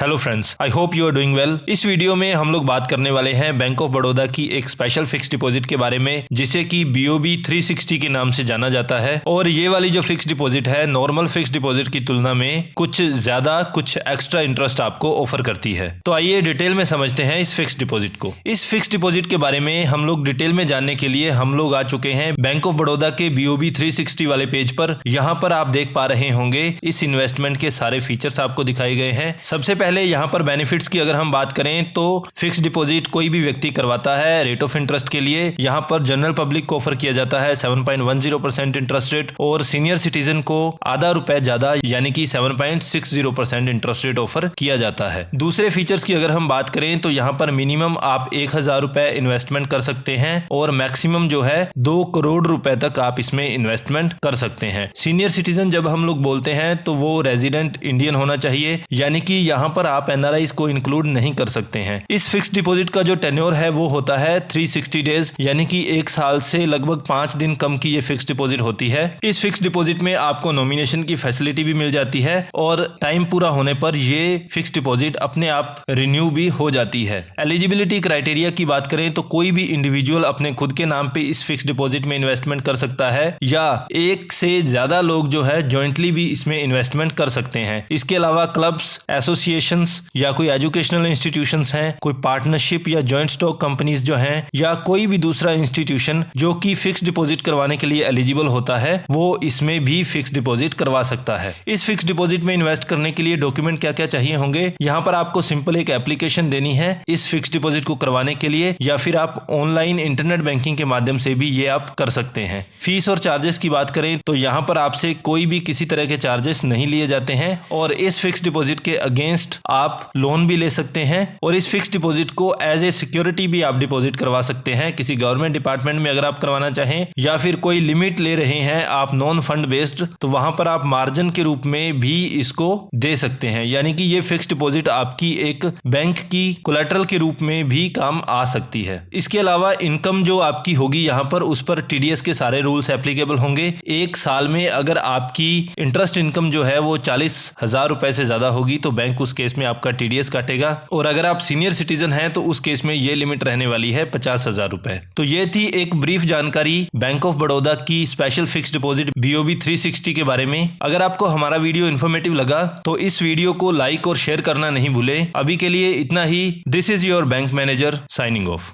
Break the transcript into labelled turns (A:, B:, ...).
A: Hello friends, I hope you are doing well. इस video में हम लोग बात करने वाले हैं बैंक ऑफ बड़ौदा की एक स्पेशल फिक्स डिपॉजिट के बारे में, जिसे कि BOB 360 के नाम से जाना जाता है। और ये वाली जो फिक्स डिपॉजिट है, नॉर्मल फिक्स डिपॉजिट की तुलना में कुछ ज्यादा कुछ एक्स्ट्रा इंटरेस्ट आपको ऑफर करती है। तो आइए डिटेल में समझते हैं इस फिक्स डिपॉजिट को। इस फिक्स डिपॉजिट के बारे में हम लोग डिटेल में जानने के लिए हम लोग आ चुके हैं बैंक ऑफ बड़ौदा के BOB 360 वाले पेज पर। यहाँ पर आप देख पा रहे होंगे इस इन्वेस्टमेंट के सारे फीचर्स आपको दिखाए गए हैं। सबसे पहले यहाँ पर बेनिफिट्स की अगर हम बात करें तो फिक्स डिपॉजिट कोई भी व्यक्ति करवाता है रेट ऑफ इंटरेस्ट के लिए। यहाँ पर जनरल पब्लिक को ऑफर किया जाता है 7.10% इंटरेस्ट रेट, और सीनियर सिटीजन को आधा रुपए ज्यादा यानी कि 7.60% इंटरेस्ट रेट ऑफर किया जाता है। दूसरे फीचर्स की अगर हम बात करें तो यहाँ पर मिनिमम आप 1000 रुपए इन्वेस्टमेंट कर सकते हैं और मैक्सिमम जो है 2 करोड़ रुपए तक आप इसमें इन्वेस्टमेंट कर सकते हैं। सीनियर सिटीजन जब हम लोग बोलते हैं तो वो रेजिडेंट इंडियन होना चाहिए, यानी कि यहाँ पर आप NRIs को इंक्लूड नहीं कर सकते हैं। इस फिक्स डिपॉजिट का जो टेन्योर है वो होता है 360 डेज, यानी कि 1 साल से लगभग 5 दिन कम की ये फिक्स डिपॉजिट होती है। इस फिक्स डिपॉजिट में आपको नॉमिनेशन की फैसिलिटी भी मिल जाती है और टाइम पूरा होने पर ये फिक्स डिपॉजिट अपने आप रिन्यू भी हो जाती है। एलिजिबिलिटी क्राइटेरिया की बात करें तो कोई भी इंडिविजुअल अपने खुद के नाम पे इस फिक्स डिपॉजिट में इन्वेस्टमेंट कर सकता है, या एक से ज्यादा लोग जो है जॉइंटली भी इसमें इन्वेस्टमेंट कर सकते हैं। इसके अलावा क्लब्स, एसोसिएशंस या कोई एजुकेशनल इंस्टीट्यूशंस हैं, कोई पार्टनरशिप या जॉइंट स्टॉक कंपनीज जो हैं, या कोई भी दूसरा इंस्टीट्यूशन जो कि फिक्स डिपॉजिट करवाने के लिए एलिजिबल होता है, वो इसमें भी फिक्स डिपॉजिट करवा सकता है। इस फिक्स डिपॉजिट में इन्वेस्ट करने के लिए डॉक्यूमेंट क्या क्या चाहिए होंगे? यहाँ पर आपको सिंपल एक एप्लीकेशन देनी है इस फिक्स डिपॉजिट को करवाने के लिए, या फिर आप ऑनलाइन इंटरनेट बैंकिंग के माध्यम से भी ये आप कर सकते हैं। फीस और चार्जेस की बात करें तो यहाँ पर आपसे कोई भी किसी तरह के चार्जेस नहीं लिए जाते हैं, और इस फिक्स डिपॉजिट के अगेंस्ट आप लोन भी ले सकते हैं, और इस फिक्स डिपॉजिट को एज ए सिक्योरिटी भी आप डिपॉजिट करवा सकते हैं किसी गवर्नमेंट डिपार्टमेंट में अगर आप करवाना चाहें, या फिर कोई लिमिट ले रहे हैं आप नॉन फंड बेस्ड, तो वहां पर आप मार्जिन के रूप में भी इसको दे सकते हैं। यानी कि ये फिक्स डिपॉजिट आपकी एक बैंक की कोलैटरल के रूप में भी काम आ सकती है। इसके अलावा इनकम जो आपकी होगी यहाँ पर, उस पर TDS के सारे रूल्स एप्लीकेबल होंगे। 1 साल में अगर आपकी इंटरेस्ट इनकम जो है वो 40,000 रुपए से ज्यादा होगी तो बैंक उस केस में आपका TDS काटेगा, और अगर आप सीनियर सिटीजन हैं तो उस केस में ये लिमिट रहने वाली है 50,000 रुपए। तो ये थी एक ब्रीफ जानकारी बैंक ऑफ बड़ौदा की स्पेशल फिक्स डिपॉजिट BOB 360 के बारे में। अगर आपको हमारा वीडियो इन्फॉर्मेटिव लगा तो इस वीडियो को लाइक और शेयर करना नहीं भूले। अभी के लिए इतना ही। This is your bank manager signing of.